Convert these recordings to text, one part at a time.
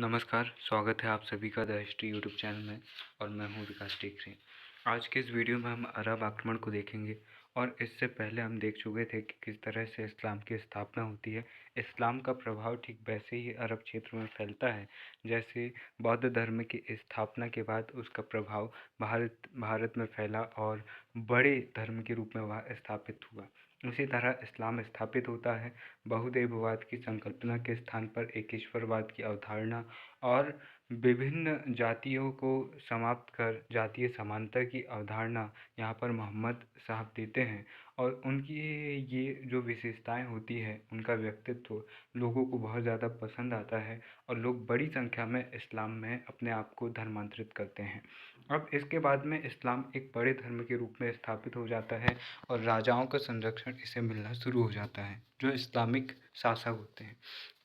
नमस्कार, स्वागत है आप सभी का द हिस्ट्री यूट्यूब चैनल में और मैं हूं विकास टेकरे। आज के इस वीडियो में हम अरब आक्रमण को देखेंगे और इससे पहले हम देख चुके थे कि किस तरह से इस्लाम की स्थापना होती है। इस्लाम का प्रभाव ठीक वैसे ही अरब क्षेत्र में फैलता है जैसे बौद्ध धर्म की स्थापना के बाद उसका प्रभाव भारत में फैला और बड़े धर्म के रूप में वह स्थापित हुआ। उसी तरह इस्लाम स्थापित होता है बहुदेववाद की संकल्पना के स्थान पर एकेश्वरवाद की अवधारणा और विभिन्न जातियों को समाप्त कर जातीय समानता की अवधारणा यहाँ पर मोहम्मद साहब देते हैं और उनकी ये जो विशेषताएं होती है उनका व्यक्तित्व लोगों को बहुत ज़्यादा पसंद आता है और लोग बड़ी संख्या में इस्लाम में अपने आप को धर्मांतरित करते हैं। अब इसके बाद में इस्लाम एक बड़े धर्म के रूप में स्थापित हो जाता है और राजाओं का संरक्षण इसे मिलना शुरू हो जाता है जो इस्लामिक शासक होते हैं।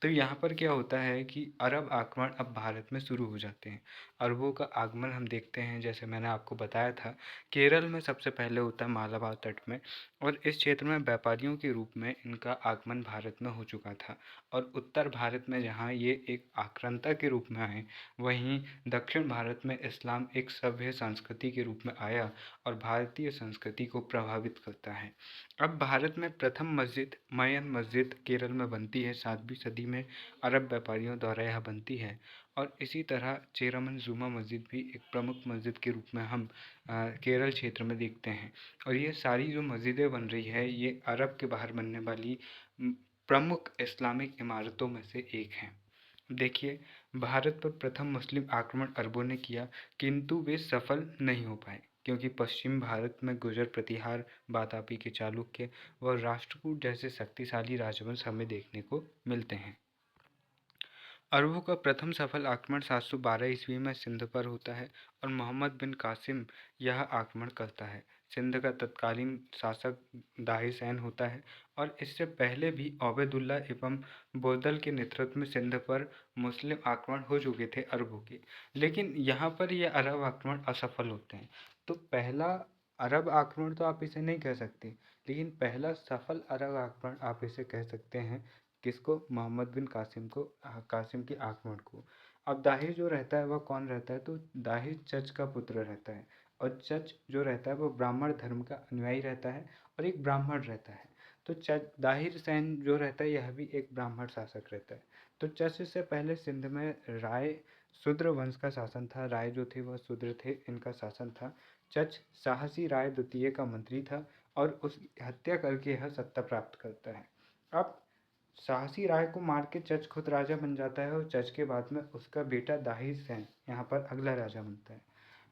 तो यहाँ पर क्या होता है कि अरब आक्रमण अब भारत में शुरू हो जाते हैं। अरबों का आगमन हम देखते हैं, जैसे मैंने आपको बताया था, केरल में सबसे पहले होता है मालाबार तट में, और इस क्षेत्र में व्यापारियों के रूप में इनका आगमन भारत में हो चुका था। और उत्तर भारत में जहाँ ये एक आक्रांता के रूप में आए, वहीं दक्षिण भारत में इस्लाम एक सभ्य संस्कृति के रूप में आया और भारतीय संस्कृति को प्रभावित करता है। अब भारत में प्रथम मस्जिद मयन मस्जिद केरल में बनती है 7वीं सदी में। अरब व्यापारियों द्वारा यह बनती है और इसी तरह चेरामन जुमा मस्जिद भी एक प्रमुख मस्जिद के रूप में हम केरल क्षेत्र में देखते हैं। और ये सारी जो मस्जिदें बन रही है ये अरब के बाहर बनने वाली प्रमुख इस्लामिक इमारतों में से एक हैं। देखिए, भारत पर प्रथम मुस्लिम आक्रमण अरबों ने किया, किंतु वे सफल नहीं हो पाए क्योंकि पश्चिम भारत में गुर्जर प्रतिहार, वातापी के चालुक्य व राष्ट्रकूट जैसे शक्तिशाली राजवंश हमें देखने को मिलते हैं। अरबों का प्रथम सफल आक्रमण 712 ईस्वी में सिंध पर होता है और मोहम्मद बिन कासिम यह आक्रमण करता है। सिंध का तत्कालीन शासक दाहिर होता है और इससे पहले भी ओबैदुल्ला एवं बोदल के नेतृत्व में सिंध पर मुस्लिम आक्रमण हो चुके थे अरबों के, लेकिन यहाँ पर यह अरब आक्रमण असफल होते हैं। तो पहला अरब आक्रमण तो आप इसे नहीं कह सकते, लेकिन पहला सफल अरब आक्रमण आप इसे कह सकते हैं। किसको? मोहम्मद बिन कासिम के आक्रमण को। अब दाहिर जो रहता है वह कौन रहता है? तो दाहिर चच का पुत्र रहता है और चच जो रहता है वो ब्राह्मण धर्म का अनुयायी रहता है और एक ब्राह्मण रहता है। तो चच दाहिर सैन जो रहता है यह भी एक ब्राह्मण शासक रहता है। तो चच से पहले सिंध में राय शूद्र वंश का शासन था। राय जो थे वह शूद्र थे, इनका शासन था। चच साहसी राय द्वितीय का मंत्री था और उसकी हत्या करके यह सत्ता प्राप्त करता है। अब साहसी राय को मार के चच खुद राजा बन जाता है और चच के बाद में उसका बेटा दाहिर सैन यहाँ पर अगला राजा बनता है।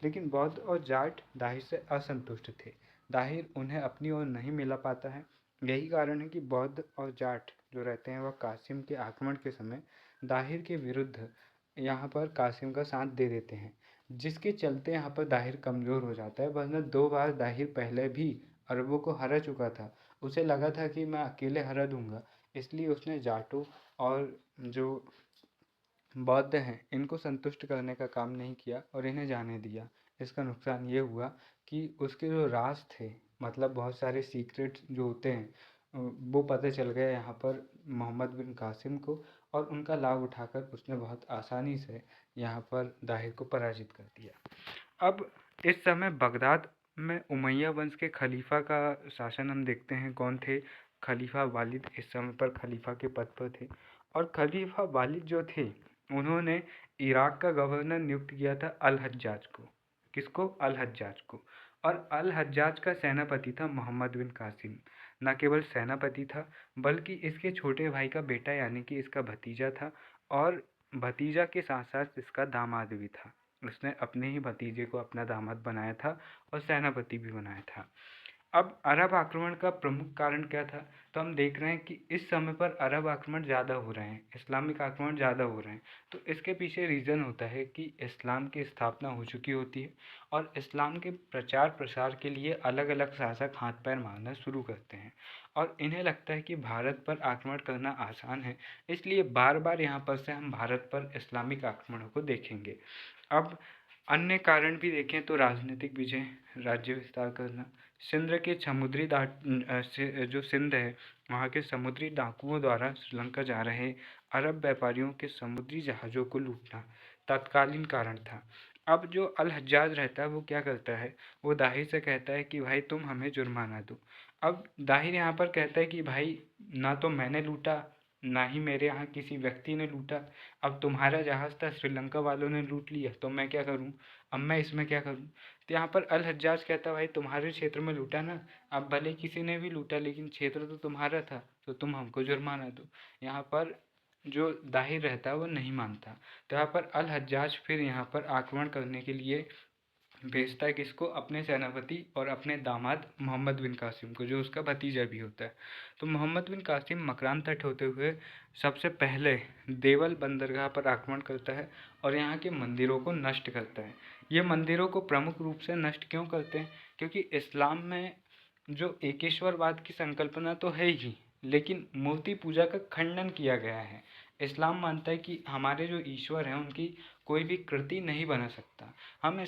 लेकिन बौद्ध और जाट दाहिर से असंतुष्ट थे। दाहिर उन्हें अपनी ओर नहीं मिला पाता है। यही कारण है कि बौद्ध और जाट जो रहते हैं वह कासिम के आक्रमण के समय दाहिर के विरुद्ध यहाँ पर कासिम का साथ दे देते हैं, जिसके चलते यहाँ पर दाहिर कमज़ोर हो जाता है। वरना 2 बार दाहिर पहले भी अरबों को हरा चुका था। उसे लगा था कि मैं अकेले हरा दूंगा, इसलिए उसने जाटों और जो बौद्ध हैं इनको संतुष्ट करने का काम नहीं किया और इन्हें जाने दिया। इसका नुकसान ये हुआ कि उसके जो राज थे, मतलब बहुत सारे सीक्रेट्स जो होते हैं, वो पता चल गया यहाँ पर मोहम्मद बिन कासिम को और उनका लाभ उठाकर उसने बहुत आसानी से यहाँ पर दाहिर को पराजित कर दिया। अब इस समय बगदाद में उमैया वंश के खलीफा का शासन हम देखते हैं। कौन थे? खलीफा वालिद इस समय पर खलीफा के पद पर थे और खलीफा वालिद जो थे उन्होंने इराक का गवर्नर नियुक्त किया था अल हज्जाज को। किसको? अल हज्जाज को। और अल हज्जाज का सेनापति था मोहम्मद बिन कासिम। न केवल सेनापति था बल्कि इसके छोटे भाई का बेटा यानी कि इसका भतीजा था और भतीजा के साथ साथ इसका दामाद भी था। उसने अपने ही भतीजे को अपना दामाद बनाया था और सेनापति भी बनाया था। अब अरब आक्रमण का प्रमुख कारण क्या था? तो हम देख रहे हैं कि इस समय पर अरब आक्रमण ज़्यादा हो रहे हैं, इस्लामिक आक्रमण ज़्यादा हो रहे हैं। तो इसके पीछे रीज़न होता है कि इस्लाम की स्थापना हो चुकी होती है और इस्लाम के प्रचार प्रसार के लिए अलग अलग शासक हाथ पैर मारना शुरू करते हैं और इन्हें लगता है कि भारत पर आक्रमण करना आसान है, इसलिए बार बार यहाँ पर से हम भारत पर इस्लामिक आक्रमणों को देखेंगे। अब अन्य कारण भी देखें तो राजनीतिक विजय, राज्य विस्तार करना, सिंध के समुद्री जो सिंध है वहाँ के समुद्री डाकुओं द्वारा श्रीलंका जा रहे अरब व्यापारियों के समुद्री जहाज़ों को लूटना तत्कालीन कारण था। अब जो अल हज्जाज रहता है वो क्या करता है, वो दाहिर से कहता है कि भाई तुम हमें जुर्माना दो। अब दाहिर यहाँ पर कहता है कि भाई ना तो मैंने लूटा, ना ही मेरे यहाँ किसी व्यक्ति ने लूटा। अब तुम्हारा जहाज़ था, श्रीलंका वालों ने लूट लिया, तो मैं क्या करूँ? अब मैं इसमें क्या करूँ? तो यहाँ पर अल हज्जाज कहता है भाई तुम्हारे क्षेत्र में लूटा ना, अब भले किसी ने भी लूटा लेकिन क्षेत्र तो तुम्हारा था, तो तुम हमको जुर्माना दो। यहाँ पर जो दाहिर रहता है वो नहीं मानता। तो यहाँ पर अल हज्जाज फिर यहाँ पर आक्रमण करने के लिए भेजता है किसको? अपने सेनापति और अपने दामाद मोहम्मद बिन कासिम को, जो उसका भतीजा भी होता है। तो मोहम्मद बिन कासिम मकरान तट होते हुए सबसे पहले देवल बंदरगाह पर आक्रमण करता है और यहाँ के मंदिरों को नष्ट करता है। ये मंदिरों को प्रमुख रूप से नष्ट क्यों करते हैं? क्योंकि इस्लाम में जो एकेश्वरवाद की संकल्पना तो है ही, लेकिन मूर्ति पूजा का खंडन किया गया है। इस्लाम मानता है कि हमारे जो ईश्वर हैं उनकी कोई भी कृति नहीं बना सकता।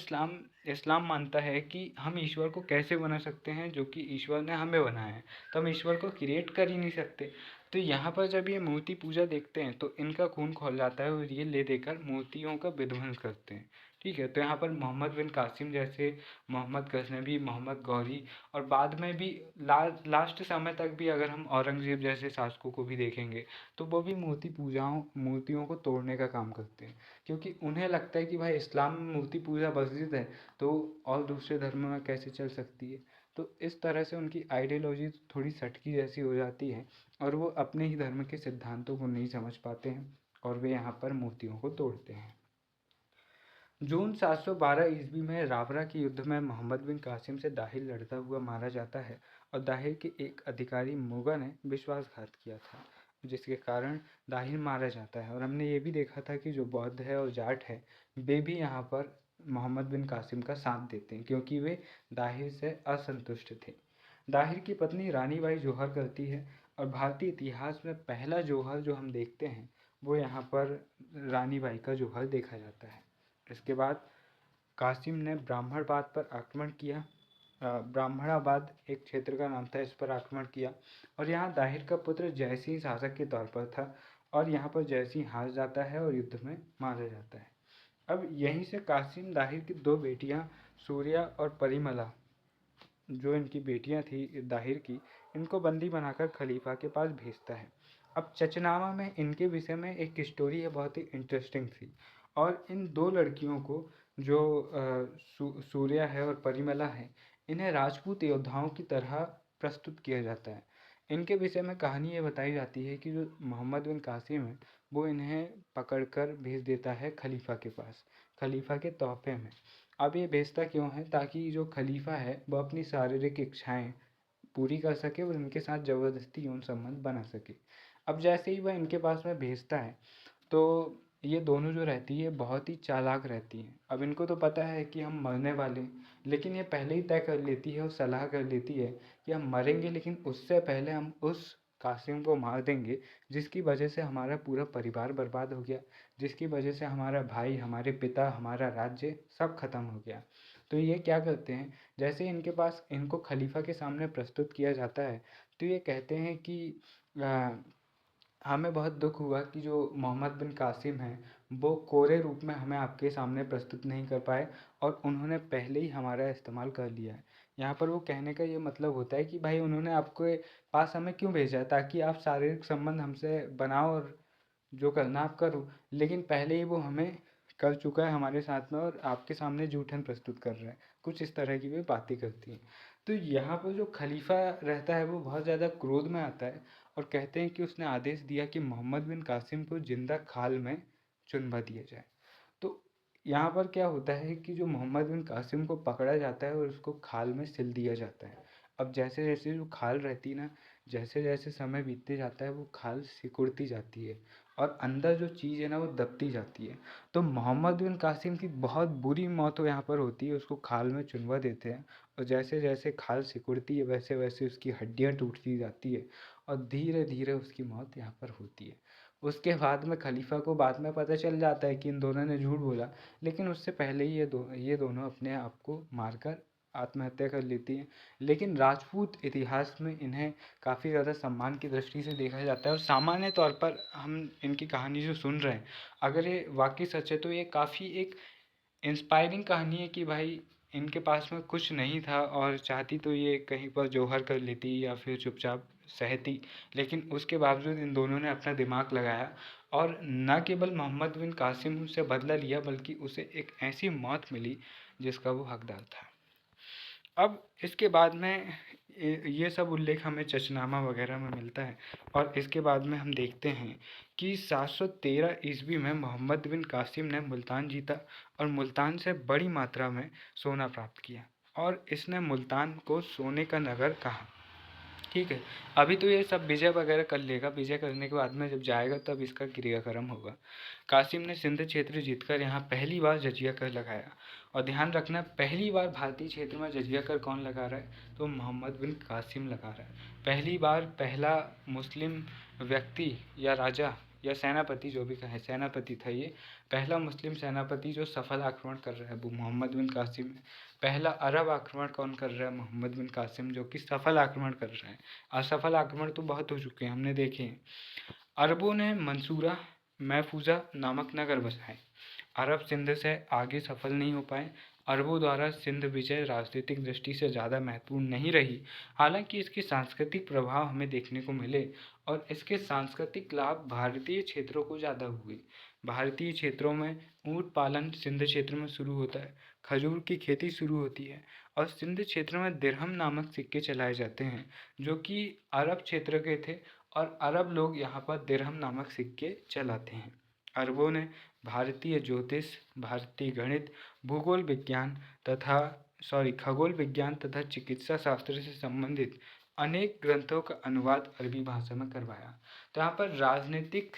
इस्लाम मानता है कि हम ईश्वर को कैसे बना सकते हैं, जो कि ईश्वर ने हमें बनाया है, तो हम ईश्वर को क्रिएट कर ही नहीं सकते। तो यहाँ पर जब ये मूर्ति पूजा देखते हैं तो इनका खून खौल जाता है और ये ले देकर मूर्तियों का विध्वंस करते हैं। ठीक है, तो यहाँ पर मोहम्मद बिन कासिम जैसे, मोहम्मद गजनबी, मोहम्मद गौरी और बाद में भी लास्ट समय तक भी अगर हम औरंगज़ेब जैसे शासकों को भी देखेंगे तो वो भी मूर्तियों को तोड़ने का काम करते हैं, क्योंकि उन्हें लगता है कि भाई इस्लाम में मूर्ति पूजा वर्जित है तो और दूसरे धर्म में कैसे चल सकती है। तो इस तरह से उनकी आइडियोलॉजी थोड़ी सटकी जैसी हो जाती है और वो अपने ही धर्म के सिद्धांतों को नहीं समझ पाते हैं और वे यहाँ पर मूर्तियों को तोड़ते हैं। जून 712 ईस्वी में रावरा के युद्ध में मोहम्मद बिन कासिम से दाहिर लड़ता हुआ मारा जाता है और दाहिर के एक अधिकारी मुगा ने विश्वासघात किया था, जिसके कारण दाहिर मारा जाता है। और हमने ये भी देखा था कि जो बौद्ध है और जाट है वे भी यहाँ पर मोहम्मद बिन कासिम का साथ देते हैं, क्योंकि वे दाहिर से असंतुष्ट थे। दाहिर की पत्नी रानी बाई जौहर करती है और भारतीय इतिहास में पहला जौहर जो हम देखते हैं वो यहाँ पर रानी बाई का जौहर देखा जाता है। इसके बाद कासिम ने ब्राह्मणबाद पर आक्रमण किया। ब्राह्मणाबाद एक क्षेत्र का नाम था, इस पर आक्रमण किया और यहाँ दाहिर का पुत्र जयसिंह शासक के तौर पर था और यहाँ पर जयसिंह हार जाता है और युद्ध में मारा जाता है। अब यहीं से कासिम दाहिर की दो बेटियाँ सूर्या और परिमला, जो इनकी बेटियां थी दाहिर की, इनको बंदी बनाकर खलीफा के पास भेजता है। अब चचनामा में इनके विषय में एक स्टोरी है बहुत ही इंटरेस्टिंग सी, और इन दो लड़कियों को जो सूर्या है और परिमला है, इन्हें राजपूत योद्धाओं की तरह प्रस्तुत किया जाता है। इनके विषय में कहानी ये बताई जाती है कि जो मोहम्मद बिन कासिम है वो इन्हें पकड़कर भेज देता है खलीफा के पास, खलीफा के तोहफे में। अब ये भेजता क्यों है? ताकि जो खलीफा है वो अपनी शारीरिक इच्छाएं पूरी कर सके और इनके साथ ज़बरदस्ती यौन संबंध बना सके। अब जैसे ही वह इनके पास में भेजता है तो ये दोनों जो रहती है बहुत ही चालाक रहती हैं। अब इनको तो पता है कि हम मरने वाले हैं, लेकिन ये पहले ही तय कर लेती है और सलाह कर लेती है कि हम मरेंगे लेकिन उससे पहले हम उस कासिम को मार देंगे जिसकी वजह से हमारा पूरा परिवार बर्बाद हो गया, जिसकी वजह से हमारा भाई, हमारे पिता, हमारा राज्य सब खत्म हो गया। तो ये क्या करते हैं, जैसे ही इनके पास इनको खलीफा के सामने प्रस्तुत किया जाता है तो ये कहते हैं कि हमें बहुत दुख हुआ कि जो मोहम्मद बिन कासिम हैं वो कोरे रूप में हमें आपके सामने प्रस्तुत नहीं कर पाए और उन्होंने पहले ही हमारा इस्तेमाल कर लिया है। यहाँ पर वो कहने का ये मतलब होता है कि भाई उन्होंने आपके पास हमें क्यों भेजा है, ताकि आप शारीरिक संबंध हमसे बनाओ और जो करना आप करो, लेकिन पहले ही वो हमें कर चुका है हमारे साथ में और आपके सामने जूठन प्रस्तुत कर रहा है। कुछ इस तरह की वे बातें करती हैं। तो यहाँ पर जो खलीफा रहता है वो बहुत ज़्यादा क्रोध में आता है और कहते हैं कि उसने आदेश दिया कि मोहम्मद बिन कासिम को जिंदा खाल में चुनवा दिया जाए। तो यहाँ पर क्या होता है कि जो मोहम्मद बिन कासिम को पकड़ा जाता है और उसको खाल में सिल दिया जाता है। अब जैसे जैसे जो खाल रहती है ना, जैसे जैसे समय बीतते जाता है वो खाल सिकुड़ती जाती है और अंदर जो चीज़ है ना वो दबती जाती है। तो मोहम्मद बिन कासिम की बहुत बुरी मौत यहाँ पर होती है, उसको खाल में चुनवा देते हैं और जैसे जैसे खाल सिकुड़ती है वैसे वैसे उसकी हड्डियाँ टूटती जाती है और धीरे धीरे उसकी मौत यहाँ पर होती है। उसके बाद में खलीफा को बाद में पता चल जाता है कि इन दोनों ने झूठ बोला, लेकिन उससे पहले ही ये दोनों अपने आप को मारकर आत्महत्या कर लेती हैं। लेकिन राजपूत इतिहास में इन्हें काफ़ी ज़्यादा सम्मान की दृष्टि से देखा जाता है और सामान्य तौर पर हम इनकी कहानी जो सुन रहे हैं, अगर ये वाकई सच है तो ये काफ़ी एक इंस्पायरिंग कहानी है कि भाई इनके पास में कुछ नहीं था और चाहती तो ये कहीं पर जौहर कर लेती या फिर चुपचाप सहती, लेकिन उसके बावजूद इन दोनों ने अपना दिमाग लगाया और न केवल मोहम्मद बिन कासिम से बदला लिया बल्कि उसे एक ऐसी मौत मिली जिसका वो हकदार था। अब इसके बाद में ये सब उल्लेख हमें चचनामा वगैरह में मिलता है और इसके बाद में हम देखते हैं कि 713 ईस्वी में मोहम्मद बिन कासिम ने मुल्तान जीता और मुल्तान से बड़ी मात्रा में सोना प्राप्त किया और इसने मुल्तान को सोने का नगर कहा। ठीक है, अभी तो ये सब विजय वगैरह कर लेगा, विजय करने के बाद में जब जाएगा तब इसका क्रियाक्रम होगा। कासिम ने सिंध क्षेत्र जीतकर यहाँ पहली बार जजिया कर लगाया और ध्यान रखना पहली बार भारतीय क्षेत्र में जजिया कर कौन लगा रहा है, तो मोहम्मद बिन कासिम लगा रहा है। पहली बार पहला मुस्लिम व्यक्ति या राजा या सेनापति, जो भी कहें, सेनापति था ये, पहला मुस्लिम सेनापति जो सफल आक्रमण कर रहा है वो मोहम्मद बिन कासिम है। पहला अरब आक्रमण कौन कर रहा है, मोहम्मद बिन कासिम, जो कि सफल आक्रमण कर रहा है। असफल आक्रमण तो बहुत हो चुके हैं, हमने देखे हैं। अरबों ने मंसूरा महफूजा नामक नगर बसाए। अरब सिंध से आगे सफल नहीं हो पाए। अरबों द्वारा सिंध विजय राजनीतिक दृष्टि से ज़्यादा महत्वपूर्ण नहीं रही, हालांकि इसके सांस्कृतिक प्रभाव हमें देखने को मिले और इसके सांस्कृतिक लाभ भारतीय क्षेत्रों को ज़्यादा हुए। भारतीय क्षेत्रों में ऊँट पालन सिंध क्षेत्र में शुरू होता है, खजूर की खेती शुरू होती है और सिंध क्षेत्र में दिरहम नामक सिक्के चलाए जाते हैं जो कि अरब क्षेत्र के थे और अरब लोग यहाँ पर दिरहम नामक सिक्के चलाते हैं। अरबों ने भारतीय ज्योतिष, भारतीय गणित, भूगोल विज्ञान तथा खगोल विज्ञान तथा चिकित्सा शास्त्र से संबंधित अनेक ग्रंथों का अनुवाद अरबी भाषा में करवाया। तो यहाँ पर राजनीतिक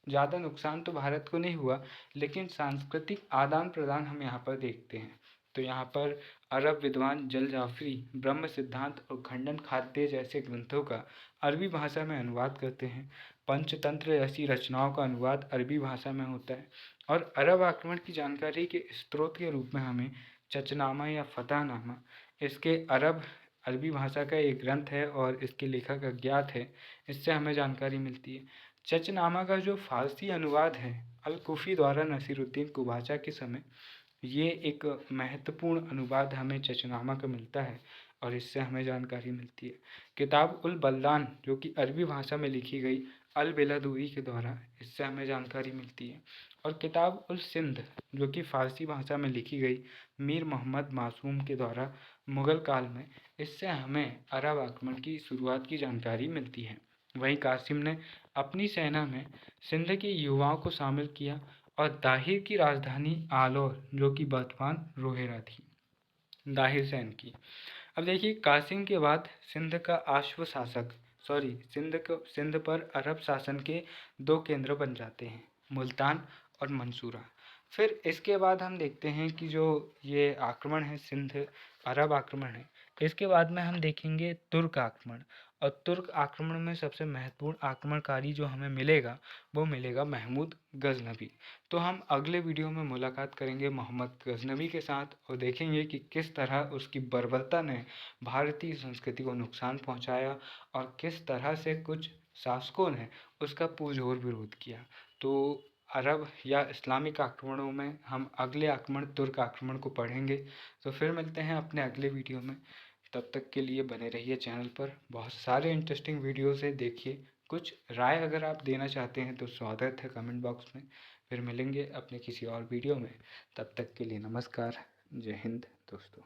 ज़्यादा नुकसान तो भारत को नहीं हुआ, लेकिन सांस्कृतिक आदान प्रदान हम यहाँ पर देखते हैं। तो यहाँ पर अरब विद्वान जल जाफरी ब्रह्म सिद्धांत और खंडन खाद्य जैसे ग्रंथों का अरबी भाषा में अनुवाद करते हैं। पंचतंत्र जैसी रचनाओं का अनुवाद अरबी भाषा में होता है और अरब आक्रमण की जानकारी के स्रोत के रूप में हमें चचनामा या फतहनामा, इसके अरबी भाषा का एक ग्रंथ है और इसके लेखक अज्ञात है, इससे हमें जानकारी मिलती है। चचनामा का जो फारसी अनुवाद है अल कुफी द्वारा नसीरुद्दीन कुबाचा के समय, ये एक महत्वपूर्ण अनुवाद हमें चचनामा का मिलता है और इससे हमें जानकारी मिलती है। किताब उल बल्दान जो कि अरबी भाषा में लिखी गई अल बेलादूरी के द्वारा, इससे हमें जानकारी मिलती है। और किताब उल सिंध जो कि फ़ारसी भाषा में लिखी गई मीर मोहम्मद मासूम के द्वारा मुग़ल काल में, इससे हमें अरब आक्रमण की शुरुआत की जानकारी मिलती है। वहीं कासिम ने अपनी सेना में सिंध के युवाओं को शामिल किया और दाहिर की राजधानी आलोर जो कि वर्तमान रोहेरा थी, दाहिर सैन की। अब देखिए, कासिम के बाद सिंध का सिंध पर अरब शासन के दो केंद्र बन जाते हैं, मुल्तान और मंसूरा। फिर इसके बाद हम देखते हैं कि जो ये आक्रमण है सिंध अरब आक्रमण है, इसके बाद में हम देखेंगे तुर्क आक्रमण। और तुर्क आक्रमण में सबसे महत्वपूर्ण आक्रमणकारी जो हमें मिलेगा वो मिलेगा महमूद गजनवी। तो हम अगले वीडियो में मुलाकात करेंगे मोहम्मद गजनवी के साथ और देखेंगे कि किस तरह उसकी बर्बरता ने भारतीय संस्कृति को नुकसान पहुंचाया और किस तरह से कुछ शासकों ने उसका पुरजोर विरोध किया। तो अरब या इस्लामिक आक्रमणों में हम अगले आक्रमण तुर्क आक्रमण को पढ़ेंगे। तो फिर मिलते हैं अपने अगले वीडियो में, तब तक के लिए बने रहिए चैनल पर। बहुत सारे इंटरेस्टिंग वीडियोस है, देखिए। कुछ राय अगर आप देना चाहते हैं तो स्वागत है कमेंट बॉक्स में। फिर मिलेंगे अपने किसी और वीडियो में, तब तक के लिए नमस्कार, जय हिंद दोस्तों।